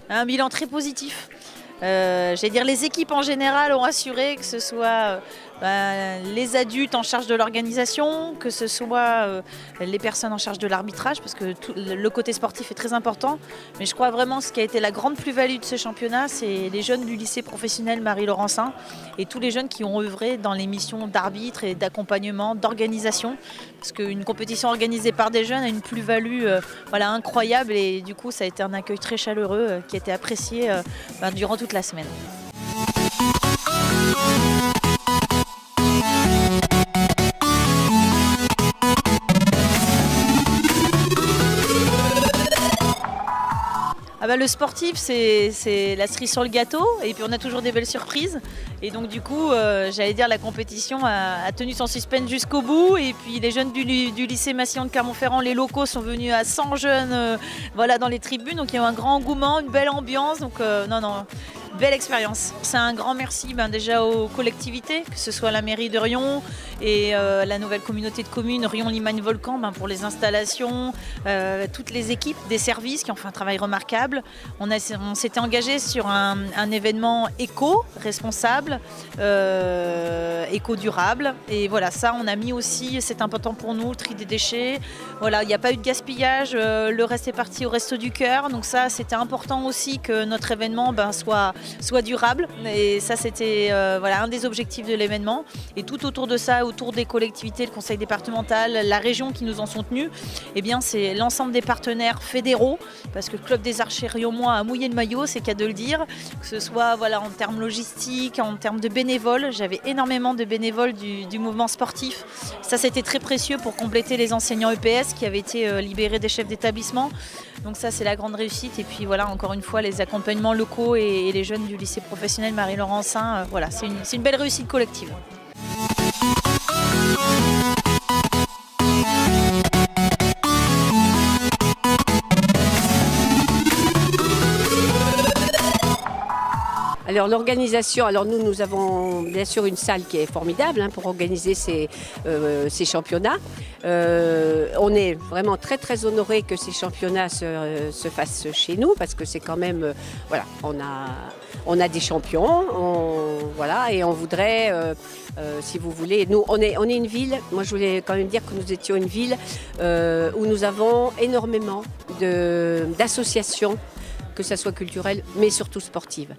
Un bilan très positif. J'allais dire les équipes en général ont assuré, que ce soit les adultes en charge de l'organisation, que ce soit les personnes en charge de l'arbitrage, parce que le côté sportif est très important. Mais je crois vraiment que ce qui a été la grande plus-value de ce championnat, c'est les jeunes du lycée professionnel Marie-Laurencin et tous les jeunes qui ont œuvré dans les missions d'arbitre et d'accompagnement, d'organisation. Parce qu'une compétition organisée par des jeunes a une plus-value incroyable, et du coup ça a été un accueil très chaleureux qui a été apprécié durant toute la semaine. Le sportif, c'est la cerise sur le gâteau, et puis on a toujours des belles surprises. Et donc du coup, j'allais dire, la compétition a tenu son suspense jusqu'au bout. Et puis les jeunes du lycée Massillon de Clermont-Ferrand, les locaux sont venus à 100 jeunes dans les tribunes. Donc il y a eu un grand engouement, une belle ambiance. Donc belle expérience. C'est un grand merci déjà aux collectivités, que ce soit la mairie de Riom et la nouvelle communauté de communes Riom-Limagne-Volcan pour les installations, toutes les équipes des services qui ont fait un travail remarquable. On s'était engagé sur un événement éco, responsable, éco-durable. Et voilà, ça on a mis aussi, c'est important pour nous, le tri des déchets. Voilà, il n'y a pas eu de gaspillage, le reste est parti au Resto du Cœur. Donc ça, c'était important aussi que notre événement soit durable, et ça c'était un des objectifs de l'événement. Et tout autour de ça, autour des collectivités, le conseil départemental, la région qui nous en sont tenus, c'est l'ensemble des partenaires fédéraux, parce que le club des archers riomois a mouillé le maillot, c'est qu'à de le dire, que ce soit en termes logistiques, en termes de bénévoles. J'avais énormément de bénévoles du mouvement sportif. Ça c'était très précieux pour compléter les enseignants EPS qui avaient été libérés des chefs d'établissement. Donc ça c'est la grande réussite. Et puis encore une fois, les accompagnements locaux et les jeunes du lycée professionnel Marie-Laurencin, c'est une belle réussite collective. Alors l'organisation, nous avons bien sûr une salle qui est formidable pour organiser ces championnats. On est vraiment très très honorés que ces championnats se fassent chez nous, parce que c'est quand même, on a des champions, et on voudrait, si vous voulez, nous on est une ville. Moi je voulais quand même dire que nous étions une ville où nous avons énormément d'associations, que ça soit culturel, mais surtout sportive.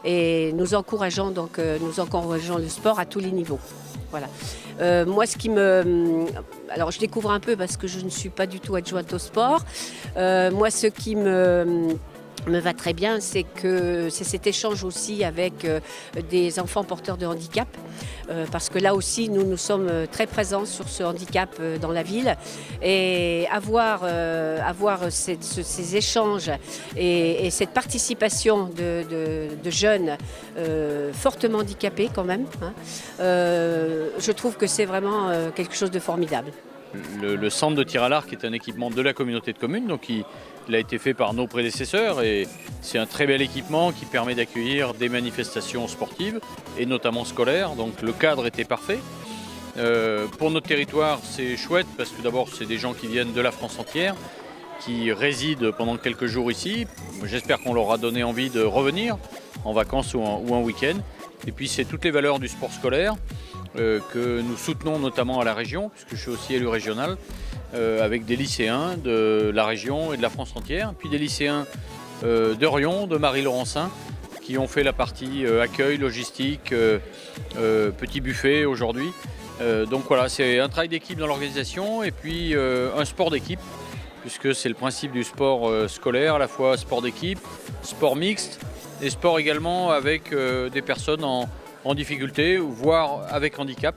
Et nous encourageons le sport à tous les niveaux. Voilà. Moi, alors je découvre un peu parce que je ne suis pas du tout adjointe au sport. Moi, ce qui me va très bien, c'est cet échange aussi avec des enfants porteurs de handicap, parce que là aussi nous sommes très présents sur ce handicap dans la ville, et avoir ces échanges et cette participation de jeunes fortement handicapés quand même, je trouve que c'est vraiment quelque chose de formidable. Le centre de tir à l'arc est un équipement de la communauté de communes, donc il a été fait par nos prédécesseurs, et c'est un très bel équipement qui permet d'accueillir des manifestations sportives et notamment scolaires, donc le cadre était parfait. Pour notre territoire, c'est chouette parce que d'abord c'est des gens qui viennent de la France entière, qui résident pendant quelques jours ici. J'espère qu'on leur a donné envie de revenir en vacances ou en week-end. Et puis c'est toutes les valeurs du sport scolaire que nous soutenons notamment à la région, puisque je suis aussi élu régional, avec des lycéens de la région et de la France entière, puis des lycéens de Riom, de Marie-Laurencin, qui ont fait la partie accueil, logistique, petit buffet aujourd'hui. Donc voilà, c'est un travail d'équipe dans l'organisation, et puis un sport d'équipe, puisque c'est le principe du sport scolaire, à la fois sport d'équipe, sport mixte, et sport également avec des personnes en difficulté, voire avec handicap.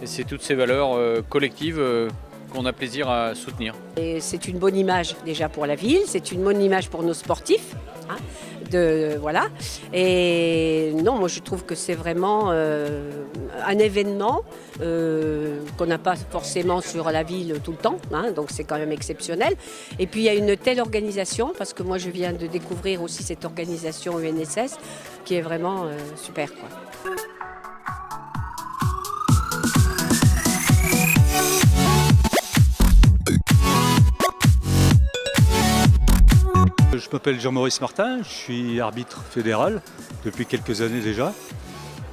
Et c'est toutes ces valeurs collectives qu'on a plaisir à soutenir. Et c'est une bonne image déjà pour la ville, c'est une bonne image pour nos sportifs. Voilà. Et non, moi je trouve que c'est vraiment un événement qu'on n'a pas forcément sur la ville tout le temps, donc c'est quand même exceptionnel. Et puis il y a une telle organisation, parce que moi je viens de découvrir aussi cette organisation UNSS qui est vraiment super, quoi. Je m'appelle Jean-Maurice Martin, je suis arbitre fédéral depuis quelques années déjà.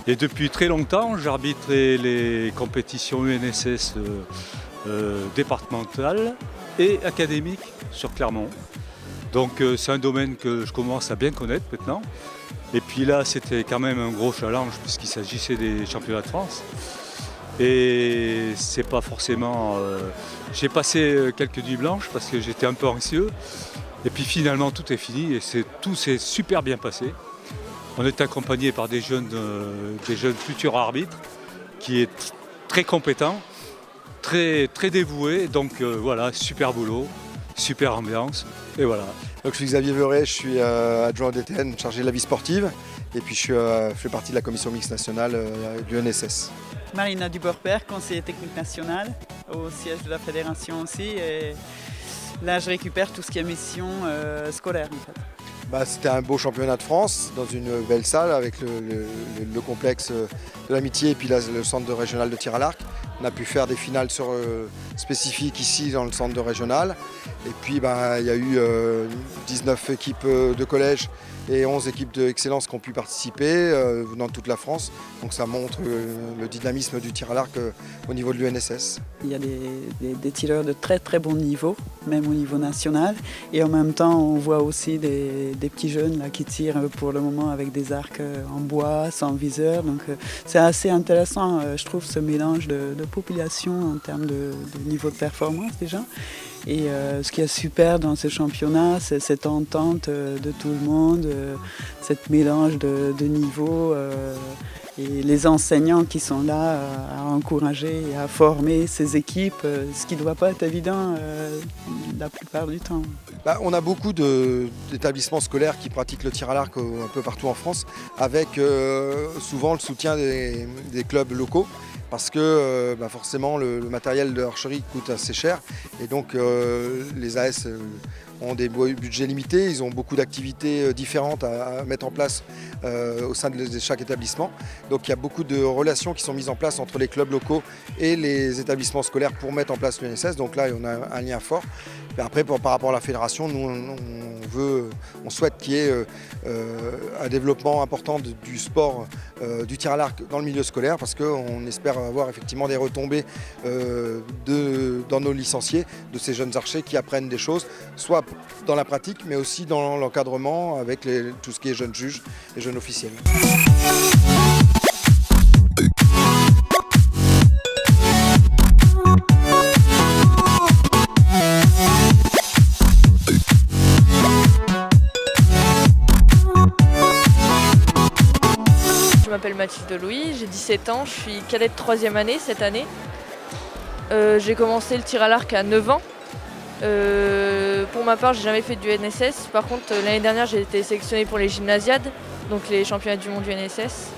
Et depuis très longtemps, j'arbitre les compétitions UNSS départementales et académiques sur Clermont. Donc c'est un domaine que je commence à bien connaître maintenant. Et puis là, c'était quand même un gros challenge puisqu'il s'agissait des championnats de France. Et c'est pas forcément... J'ai passé quelques nuits blanches parce que j'étais un peu anxieux. Et puis finalement, tout est fini et tout s'est super bien passé. On est accompagné par des jeunes futurs arbitres qui est très compétents, très dévoués. Donc voilà, super boulot, super ambiance. Et voilà. Donc, je suis Xavier Veuret, je suis adjoint au DTN, chargé de la vie sportive. Et puis je fais partie de la commission mixte nationale de l'UNSS. Marina Dubourg-Père, conseillère technique nationale au siège de la fédération aussi. Et là, je récupère tout ce qui est mission scolaire en fait. C'était un beau championnat de France dans une belle salle avec le complexe de l'amitié et puis là, le centre de régional de tir à l'arc. On a pu faire des finales spécifiques ici dans le centre de régional. Et puis il y a eu 19 équipes de collège et 11 équipes d'excellence qui ont pu participer dans toute la France. Donc ça montre le dynamisme du tir à l'arc au niveau de l'UNSS. Il y a des tireurs de très très bon niveau, même au niveau national. Et en même temps, on voit aussi des petits jeunes là, qui tirent pour le moment avec des arcs en bois, sans viseur. Donc c'est assez intéressant, je trouve, ce mélange de population en termes de niveau de performance déjà. Et ce qui est super dans ce championnat, c'est cette entente de tout le monde, cette mélange de niveaux et les enseignants qui sont là à encourager et à former ces équipes, ce qui ne doit pas être évident la plupart du temps. On a beaucoup d'établissements scolaires qui pratiquent le tir à l'arc un peu partout en France, avec souvent le soutien des clubs locaux. Parce que forcément le matériel de archerie coûte assez cher et donc les AS ont des budgets limités, ils ont beaucoup d'activités différentes à mettre en place au sein de chaque établissement. Donc il y a beaucoup de relations qui sont mises en place entre les clubs locaux et les établissements scolaires pour mettre en place l'UNSS. Donc là on a un lien fort. Et après par rapport à la fédération, nous on souhaite qu'il y ait un développement important du sport du tir à l'arc dans le milieu scolaire parce qu'on espère avoir effectivement des retombées dans nos licenciés, de ces jeunes archers qui apprennent des choses, soit dans la pratique mais aussi dans l'encadrement avec tout ce qui est jeunes juges et jeunes officiels. Je m'appelle Mathilde Louis, j'ai 17 ans, je suis cadette de 3e année cette année. J'ai commencé le tir à l'arc à 9 ans. Pour ma part, j'ai jamais fait du NSS. Par contre, l'année dernière, j'ai été sélectionnée pour les gymnasiades, donc les championnats du monde du NSS.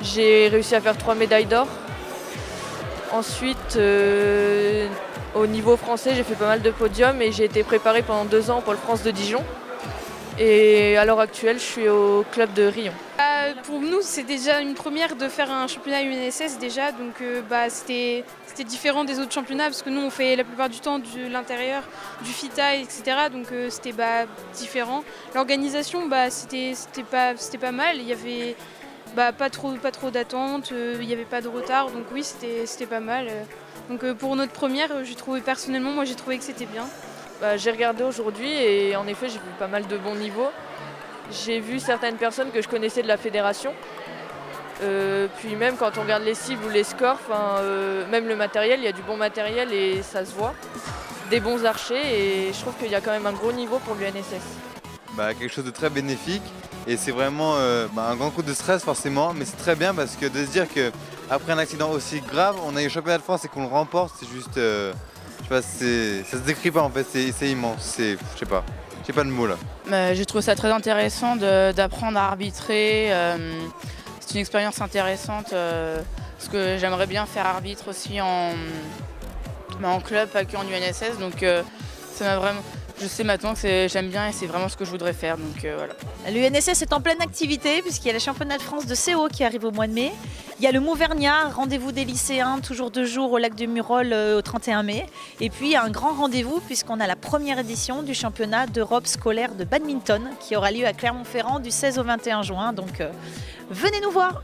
J'ai réussi à faire 3 médailles d'or. Ensuite, au niveau français, j'ai fait pas mal de podiums et j'ai été préparée pendant 2 ans pour le France de Dijon. Et à l'heure actuelle, je suis au club de Rion. Pour nous, c'est déjà une première de faire un championnat UNSS déjà, donc c'était différent des autres championnats parce que nous on fait la plupart du temps de l'intérieur, du FITA, etc. Donc c'était différent. L'organisation, c'était pas mal. Il y avait pas trop d'attente, il n'y avait pas de retard, donc oui c'était pas mal. Donc pour notre première, j'ai trouvé que c'était bien. J'ai regardé aujourd'hui et en effet j'ai vu pas mal de bons niveaux. J'ai vu certaines personnes que je connaissais de la fédération. Puis même quand on regarde les cibles ou les scores, même le matériel, il y a du bon matériel et ça se voit. Des bons archers et je trouve qu'il y a quand même un gros niveau pour l'UNSS. Quelque chose de très bénéfique et c'est vraiment un grand coup de stress forcément, mais c'est très bien parce que de se dire qu'après un accident aussi grave, on a eu le championnat de France et qu'on le remporte, c'est juste... ça se décrit pas en fait, c'est immense, je sais pas de mots là. J'ai trouvé ça très intéressant d'apprendre à arbitrer, c'est une expérience intéressante parce que j'aimerais bien faire arbitre aussi en club, pas que en UNSS, donc ça m'a vraiment... je sais maintenant que j'aime bien et c'est vraiment ce que je voudrais faire. Donc voilà. L'UNSS est en pleine activité puisqu'il y a le championnat de France de CO qui arrive au mois de mai. Il y a le Mauvergnat, rendez-vous des lycéens, toujours 2 jours au lac de Murol au 31 mai. Et puis il y a un grand rendez-vous puisqu'on a la première édition du championnat d'Europe scolaire de badminton qui aura lieu à Clermont-Ferrand du 16 au 21 juin. Donc venez nous voir.